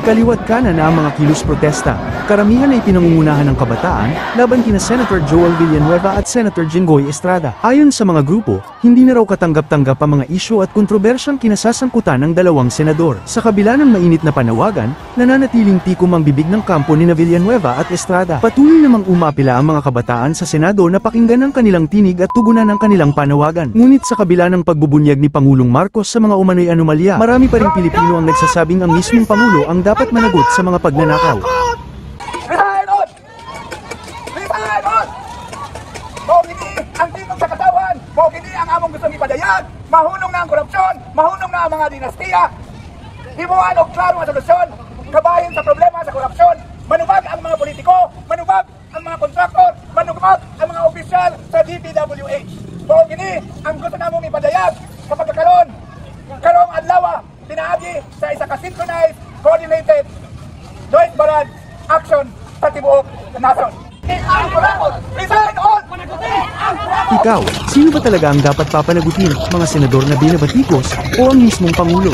Kaliwat kanan na ang mga kilos protesta. Karamihan ay pinangungunahan ng kabataan, laban kina Senator Joel Villanueva at Senator Jinggoy Estrada. Ayon sa mga grupo, hindi na raw katanggap-tanggap ang mga isyu at kontrobersyang kinasasangkutan ng dalawang senador. Sa kabila ng mainit na panawagan, nananatiling tikom ang bibig ng kampo ni Villanueva at Estrada. Patuloy namang umaapila ang mga kabataan sa Senado na pakinggan ang kanilang tinig at tugunan ang kanilang panawagan. Ngunit sa kabila ng pagbubunyag ni Pangulong Marcos sa mga umano'y anomalya, marami pa ring Pilipino ang nagsasabing ang mismong Pangulo ang dapat managot sa mga pagnanakaw. Ang tingog sa katawan, mo hindi ang among gustong ipadayag, mahunong na ang korupsyon, mahunong na ang mga dinastiya. Himuan og klaro nga solusyon, kabahin sa problema sa korupsyon, manubag ang mga politiko, manubag ang mga kontraktor, manubag ang mga opisyal sa DPWH. Mo gini ang gusto namong ipadayag sa pagkakaroon karong adlaw pinaagi sa isa ka synchronized, coordinated, joint balance action sa tibuok nasod. Resign on! Ikaw, sino ba talaga ang dapat papanagutin, mga senador na binabatikos o ang mismong Pangulo?